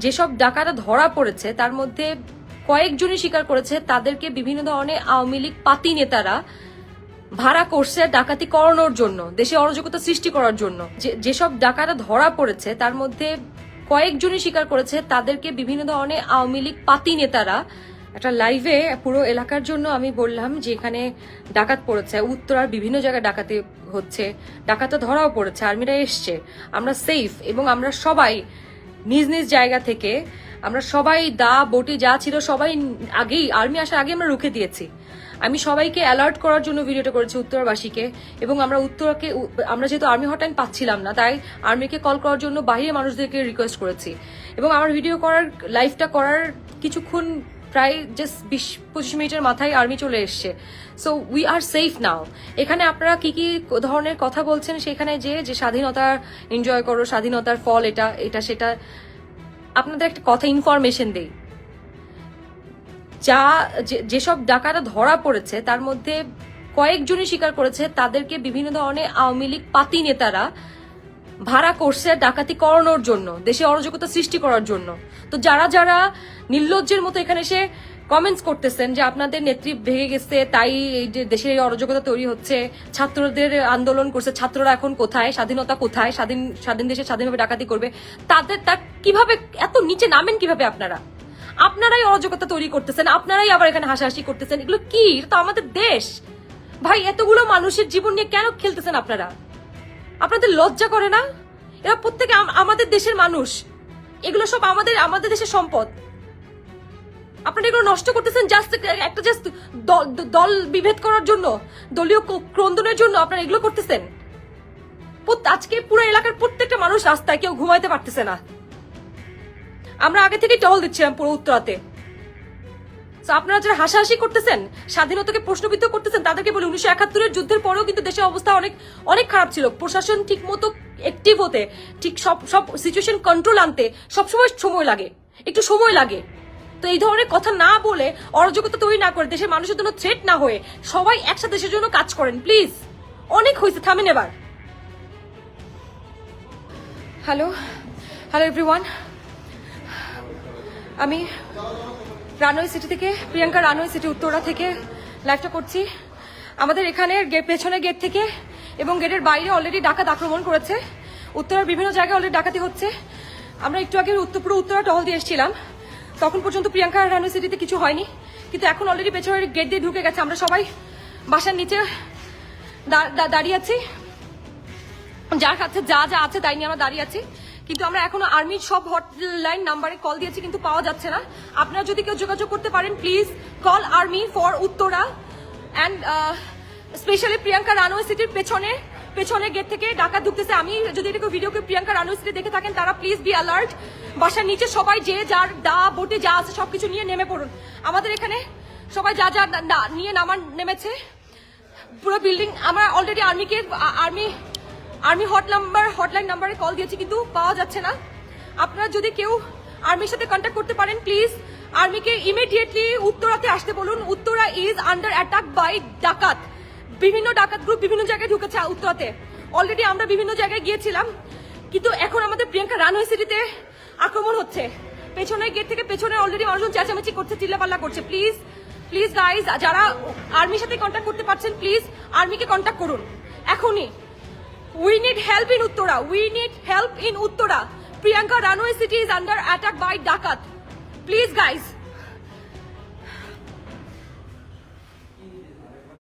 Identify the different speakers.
Speaker 1: যেসব ডাকাতরা ধরা পড়েছে তার মধ্যে কয়েকজনই স্বীকার করেছে তাদেরকে বিভিন্ন ধরনের আওয়ামী লীগ পাতি নেতারা ভাড়া করছে ডাকাতি করানোর জন্য, দেশে অরাজকতা সৃষ্টি করার জন্য। যেসব ডাকাতরা ধরা পড়েছে তার মধ্যে কয়েকজনই স্বীকার করেছে তাদেরকে বিভিন্ন ধরনের আওয়ামী লীগ পাতি নেতারা একটা লাইভে পুরো এলাকার জন্য আমি বললাম যে এখানে ডাকাত পড়েছে, উত্তরার বিভিন্ন জায়গায় ডাকাতি হচ্ছে, ডাকাতরা ধরাও পড়েছে, আর্মিরা এসছে, আমরা সেফ এবং আমরা সবাই নিজ নিজ জায়গা থেকে আমরা সবাই দা বটি যা ছিল সবাই আগেই আর্মি আসার আগে আমরা রুখে দিয়েছি। আমি সবাইকে অ্যালার্ট করার জন্য ভিডিওটা করেছি উত্তরবাসীকে, এবং আমরা যেহেতু আর্মি হটলাইন পাচ্ছিলাম না তাই আর্মিকে কল করার জন্য বাইরের মানুষদেরকে রিকোয়েস্ট করেছি। এবং আমার ভিডিও করার লাইভটা করার কিছুক্ষণ প্রায় জাস্ট 20-25 মিনিটের মাথায় আর্মি চলে এসছে। সো উই আর সেফ নাও। এখানে আপনারা কি কি ধরনের কথা বলছেন সেখানে যে স্বাধীনতা এনজয় করো, স্বাধীনতার ফল এটা এটা সেটা, আপনাদের একটা কথা ইনফরমেশন দেই। যেসব ডাকাতরা ধরা পড়েছে তার মধ্যে কয়েকজনই স্বীকার করেছে তাদেরকে বিভিন্ন ধরনের আওয়ামী লীগ পাতি নেতারা ভাড়া করছে ডাকাতি করানোর জন্য, দেশে অরাজকতা সৃষ্টি করার জন্য। তো যারা নির্লজ্জের মতো এখানে এসে কমেন্টস করতেছেন যে আপনাদের নেত্রী ভেঙে গেছে তাই এই যে দেশে অরাজকতা তৈরি হচ্ছে, ছাত্রদের আন্দোলন করছে, ছাত্ররা এখন কোথায়, স্বাধীনতা কোথায়, স্বাধীন দেশে স্বাধীনভাবে ডাকাতি করবে, তা কিভাবে এত নিচে নামেন কিভাবে আপনারাই অরাজকতা তৈরি করতেছেন, আপনারাই আবার এখানে হাসাহাসি করতেছেন। এগুলো কি? এটা তো আমাদের দেশ ভাই, এতগুলো মানুষের জীবন নিয়ে কেন খেলতেছেন আপনারা? আপনাদের লজ্জা করে না? এরা প্রত্যেকে আমাদের দেশের মানুষ, এগুলো সব আমাদের দেশের সম্পদ। আপনারা এগুলো নষ্ট করতেছেন জাস্ট দল বিভেদ করার জন্য, দলীয় ক্রন্দনের জন্য আপনারা এগুলো করতেছেন। আজকে পুরো এলাকার প্রত্যেকটা মানুষ রাস্তায়, কেউ ঘুমাইতে পারতেছে না। আমরা আগে থেকেই টহল দিচ্ছিলাম পুরো উত্তরাতে। আপনারা যারা হাসাহাসি করতেছেন, স্বাধীনতাকে প্রশ্নবিদ্ধ করতেছেন, তাদেরকে বলি 1971-এর যুদ্ধের পরেও কিন্তু দেশের অবস্থা অনেক খারাপ ছিল। প্রশাসন ঠিক মতো অ্যাক্টিভ হতে, ঠিক সব সিচুয়েশন কন্ট্রোল আনতে সবসময় সময় লাগে, একটু সময় লাগে। তো এই ধরনের কথা না বলে, অরাজকতা তৈরি না করে, দেশের মানুষের জন্য থ্রেট না হয়ে সবাই একসাথে দেশের জন্য কাজ করেন প্লিজ। অনেক হয়েছে, থামেন এবার। হ্যালো এভরিওয়ান, আমি রানওয়ে সিটি থেকে, প্রিয়াঙ্কা রানওয়ে সিটি উত্তরা থেকে লাইভটা করছি। আমাদের এখানে পেছনের গেট থেকে এবং গেটের বাইরে অলরেডি ডাকাত আক্রমণ করেছে। উত্তরার বিভিন্ন জায়গায় অলরেডি ডাকাতি হচ্ছে। আমরা একটু আগে পুরো উত্তরা টহল দিয়ে এসেছিলাম, তখন পর্যন্ত প্রিয়াঙ্কা রানওয়ে সিটিতে কিছু হয়নি, কিন্তু এখন অলরেডি পেছনের গেট দিয়ে ঢুকে গেছে। আমরা সবাই বাসার নিচে দাঁড়িয়ে আছি, যার কাছে যা আছে তাই নিয়ে আমরা দাঁড়িয়ে আছি। কিন্তু আমরা এখনো আর্মির সব হটলাইন নাম্বারে কল দিয়েছি, কিন্তু পাওয়া যাচ্ছে না। আপনারা যদি কেউ যোগাযোগ করতে পারেন please call army for Uttara and specially Priyanka runway সিটির পেছনের গেট থেকে ডাকাত ঢুকতেছে। আমি যদি এটা ভিডিওকে প্রিয়াঙ্কা রানওয়ে সিটি দেখে থাকেন তারা প্লিজ বি অ্যালার্ট। বাসার নিচে সবাই যার দা বটে যা আছে সবকিছু নিয়ে নেমে পড়ুন। আমাদের এখানে সবাই যা নিয়ে নেমেছে। পুরো বিল্ডিং আমরা অলরেডি আর্মি হটলাইন নাম্বারে কল দিয়েছি, কিন্তু পাওয়া যাচ্ছে না। আপনারা যদি কেউ আর্মির সাথে কন্ট্যাক্ট করতে পারেন প্লিজ আর্মিকে ইমিডিয়েটলি উত্তরাতে আসতে বলুন। Uttara is under attack by ডাকাত। বিভিন্ন ডাকাত গ্রুপ বিভিন্ন জায়গায় ঢুকেছে উত্তরাতে। অলরেডি আমরা বিভিন্ন জায়গায় গিয়েছিলাম, কিন্তু এখন আমাদের প্রিয়াঙ্কা রানওয়ে সিটিতে আক্রমণ হচ্ছে। পেছনের গেট থেকে পেছনে অলরেডি মানুষজন চেঁচামেচি করছে, চিল্লাপাল্লা করছে। প্লিজ গাইজ, যারা আর্মির সাথে কন্ট্যাক্ট করতে পারছেন প্লিজ আর্মিকে কন্ট্যাক্ট করুন এখনই। We need help in Uttara. Priyanka Ranway city is under attack by Dakat. Please guys.